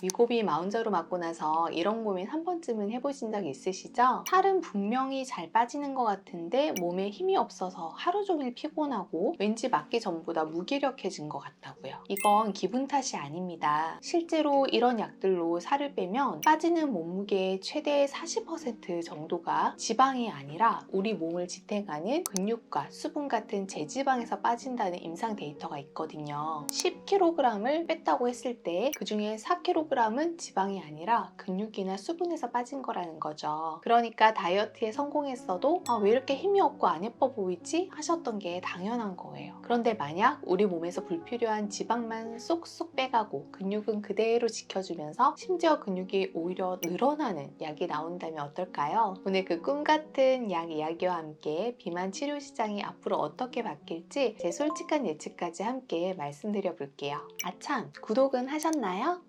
위고비 마운저로 맞고 나서 이런 고민 한 번쯤은 해보신 적 있으시죠? 살은 분명히 잘 빠지는 것 같은데 몸에 힘이 없어서 하루 종일 피곤하고 왠지 맞기 전보다 무기력해진 것 같다고요. 이건 기분 탓이 아닙니다. 실제로 이런 약들로 살을 빼면 빠지는 몸무게의 최대 40% 정도가 지방이 아니라 우리 몸을 지탱하는 근육과 수분 같은 제지방에서 빠진다는 임상 데이터가 있거든요. 10kg을 뺐다고 했을 때 그중에 4kg은 지방이 아니라 근육이나 수분에서 빠진 거라는 거죠. 그러니까 다이어트에 성공했어도 왜 이렇게 힘이 없고 안 예뻐 보이지? 하셨던 게 당연한 거예요. 그런데 만약 우리 몸에서 불필요한 지방만 쏙쏙 빼가고 근육은 그대로 지켜주면서 심지어 근육이 오히려 늘어나는 약이 나온다면 어떨까요? 오늘 그 꿈같은 약 이야기와 함께 비만 치료 시장이 앞으로 어떻게 바뀔지 제 솔직한 예측까지 함께 말씀드려 볼게요. 아참, 구독은 하셨나요?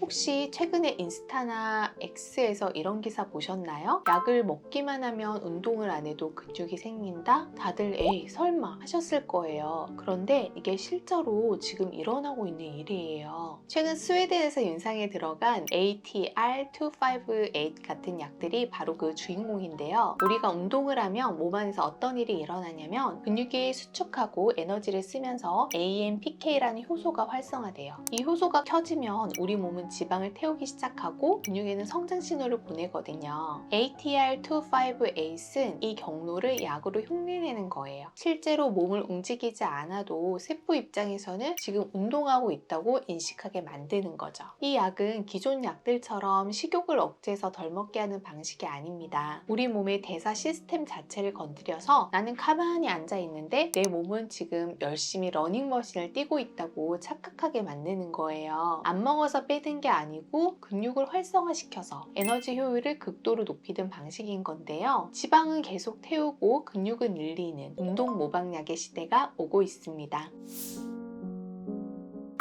혹시 최근에 인스타나 X에서 이런 기사 보셨나요? 약을 먹기만 하면 운동을 안 해도 근육이 생긴다? 다들 에이 설마 하셨을 거예요. 그런데 이게 실제로 지금 일어나고 있는 일이에요. 최근 스웨덴에서 임상에 들어간 ATR258 같은 약들이 바로 그 주인공인데요. 우리가 운동을 하면 몸 안에서 어떤 일이 일어나냐면 근육이 수축하고 에너지를 쓰면서 AMPK라는 효소가 활성화돼요. 이 효소가 켜지면 우리 몸은 지방을 태우기 시작하고 근육에는 성장 신호를 보내거든요. ATR258은 이 경로를 약으로 흉내내는 거예요. 실제로 몸을 움직이지 않아도 세포 입장에서는 지금 운동하고 있다고 인식하게 만드는 거죠. 이 약은 기존 약들처럼 식욕을 억제해서 덜 먹게 하는 방식이 아닙니다. 우리 몸의 대사 시스템 자체를 건드려서 나는 가만히 앉아 있는데 내 몸은 지금 열심히 러닝머신을 뛰고 있다고 착각하게 만드는 거예요. 안 먹어서 빼는 게 아니고 근육을 활성화시켜서 에너지 효율을 극도로 높이는 방식인 건데요. 지방은 계속 태우고 근육은 늘리는 운동 모방약의 시대가 오고 있습니다.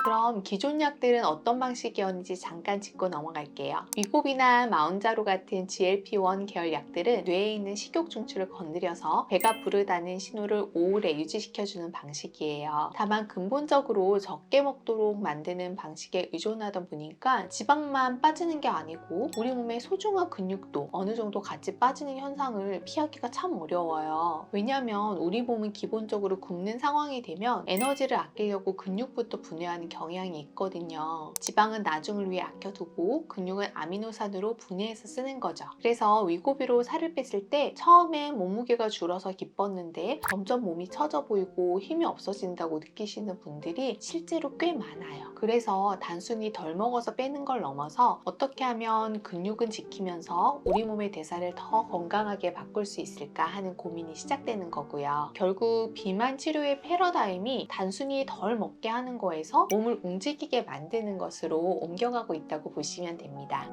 그럼 기존 약들은 어떤 방식이었는지 잠깐 짚고 넘어갈게요. 위고비나 마운자로 같은 GLP-1 계열 약들은 뇌에 있는 식욕 중추를 건드려서 배가 부르다는 신호를 오래 유지시켜주는 방식이에요. 다만 근본적으로 적게 먹도록 만드는 방식에 의존하다 보니까 지방만 빠지는 게 아니고 우리 몸의 소중한 근육도 어느 정도 같이 빠지는 현상을 피하기가 참 어려워요. 왜냐하면 우리 몸은 기본적으로 굶는 상황이 되면 에너지를 아끼려고 근육부터 분해하는 경향이 있거든요. 지방은 나중을 위해 아껴두고 근육은 아미노산으로 분해해서 쓰는 거죠. 그래서 위고비로 살을 뺐을 때 처음엔 몸무게가 줄어서 기뻤는데 점점 몸이 처져 보이고 힘이 없어진다고 느끼시는 분들이 실제로 꽤 많아요. 그래서 단순히 덜 먹어서 빼는 걸 넘어서 어떻게 하면 근육은 지키면서 우리 몸의 대사를 더 건강하게 바꿀 수 있을까 하는 고민이 시작되는 거고요. 결국 비만 치료의 패러다임이 단순히 덜 먹게 하는 거에서 몸을 움직이게 만드는 것으로 옮겨가고 있다고 보시면 됩니다.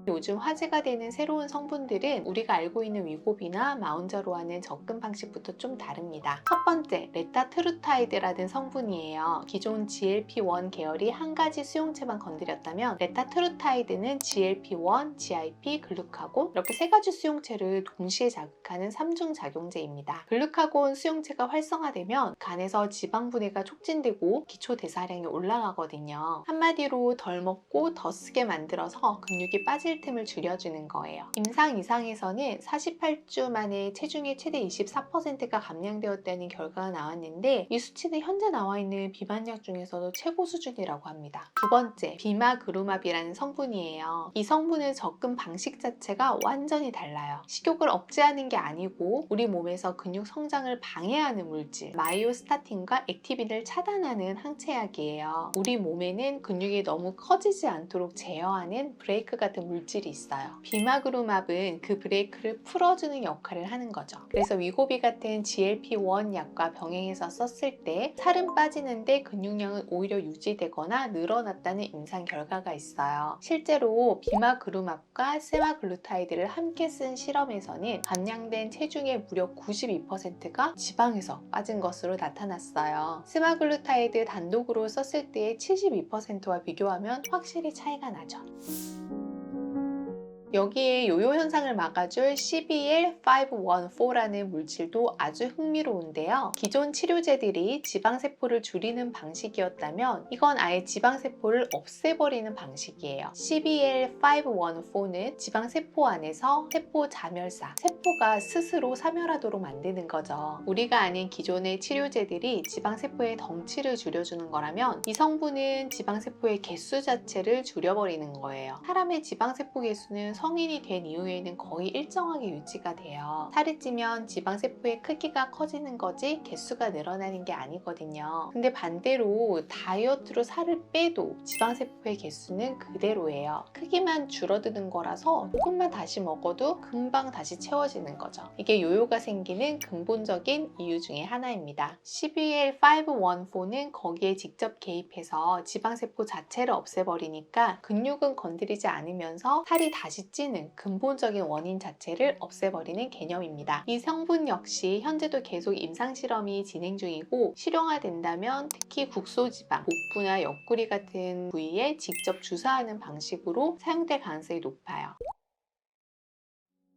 요즘 화제가 되는 새로운 성분들은 우리가 알고 있는 위고비나 마운저로와는 접근 방식부터 좀 다릅니다. 첫 번째, 레타트루타이드라는 성분이에요. 기존 GLP-1 계열이 한 가지 수용체만 건드렸다면 레타트루타이드는 GLP-1, GIP, 글루카곤 이렇게 세 가지 수용체를 동시에 자극하는 3중 작용제입니다. 글루카곤 수용체가 활성화되면 간에서 지방 분해가 촉진되고 기초 대사량이 올라가거든요. 한마디로 덜 먹고 더 쓰게 만들어서 근육이 빠질 틈을 줄여주는 거예요. 임상 이상에서는 48주 만에 체중의 최대 24%가 감량되었다는 결과가 나왔는데 이 수치는 현재 나와 있는 비만약 중에서도 최고 수준이라고 합니다. 두 번째, 비마그루맙이라는 성분이에요. 이 성분의 접근 방식 자체가 완전히 달라요. 식욕을 억제하는 게 아니고 우리 몸에서 근육 성장을 방해하는 물질 마이오스타틴과 액티빈을 차단하는 항체약이에요. 우리 몸에는 근육이 너무 커지지 않도록 제어하는 브레이크 같은 물질이 있어요. 비마그루맙은 그 브레이크를 풀어주는 역할을 하는 거죠. 그래서 위고비 같은 GLP-1 약과 병행해서 썼을 때 살은 빠지는데 근육량은 오히려 유지되거나 늘어났다는 임상 결과가 있어요. 실제로 비마그루맙과 세마글루타이드를 함께 쓴 실험에서는 감량된 체중의 무려 92%가 지방에서 빠진 것으로 나타났어요. 세마글루타이드 단독으로 썼을 때의 72%와 비교하면 확실히 차이가 나죠. 여기에 요요 현상을 막아줄 CBL514라는 물질도 아주 흥미로운데요. 기존 치료제들이 지방세포를 줄이는 방식이었다면 이건 아예 지방세포를 없애버리는 방식이에요. CBL514는 지방세포 안에서 세포 자멸사, 세포가 스스로 사멸하도록 만드는 거죠. 우리가 아는 기존의 치료제들이 지방세포의 덩치를 줄여주는 거라면 이 성분은 지방세포의 개수 자체를 줄여버리는 거예요. 사람의 지방세포 개수는 성인이 된 이후에는 거의 일정하게 유지가 돼요. 살이 찌면 지방세포의 크기가 커지는 거지 개수가 늘어나는 게 아니거든요. 근데 반대로 다이어트로 살을 빼도 지방세포의 개수는 그대로예요. 크기만 줄어드는 거라서 조금만 다시 먹어도 금방 다시 채워지는 거죠. 이게 요요가 생기는 근본적인 이유 중에 하나입니다. CBL514는 거기에 직접 개입해서 지방세포 자체를 없애버리니까 근육은 건드리지 않으면서 살이 다시 찌는 근본적인 원인 자체를 없애버리는 개념입니다. 이 성분 역시 현재도 계속 임상실험이 진행 중이고 실용화된다면 특히 국소지방, 복부나 옆구리 같은 부위에 직접 주사하는 방식으로 사용될 가능성이 높아요.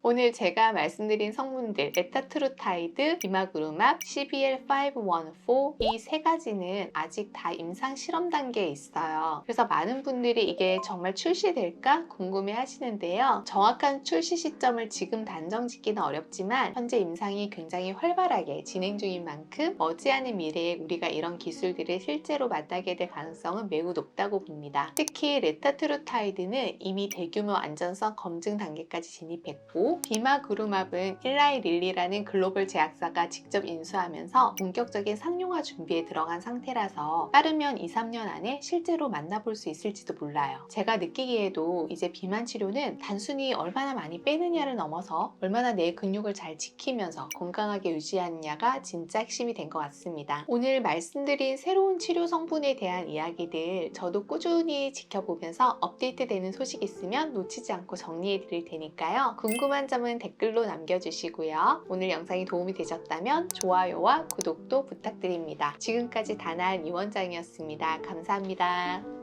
오늘 제가 말씀드린 성분들 레타트루타이드, 비마그루맙, CBL514 이 세 가지는 아직 다 임상 실험 단계에 있어요. 그래서 많은 분들이 이게 정말 출시될까 궁금해 하시는데요. 정확한 출시 시점을 지금 단정 짓기는 어렵지만 현재 임상이 굉장히 활발하게 진행 중인 만큼 머지않은 미래에 우리가 이런 기술들을 실제로 만나게 될 가능성은 매우 높다고 봅니다. 특히 레타트루타이드는 이미 대규모 안전성 검증 단계까지 진입했고 비마그루맙은 일라이 릴리라는 글로벌 제약사가 직접 인수하면서 본격적인 상용화 준비에 들어간 상태라서 빠르면 2-3년 안에 실제로 만나볼 수 있을지도 몰라요. 제가 느끼기에도 이제 비만 치료는 단순히 얼마나 많이 빼느냐를 넘어서 얼마나 내 근육을 잘 지키면서 건강하게 유지하느냐가 진짜 핵심이 된 것 같습니다. 오늘 말씀드린 새로운 치료 성분에 대한 이야기들 저도 꾸준히 지켜보면서 업데이트되는 소식 있으면 놓치지 않고 정리해 드릴 테니까요. 궁금한 점은 댓글로 남겨주시고요. 오늘 영상이 도움이 되셨다면 좋아요와 구독도 부탁드립니다. 지금까지 다나은 이원장이었습니다. 감사합니다.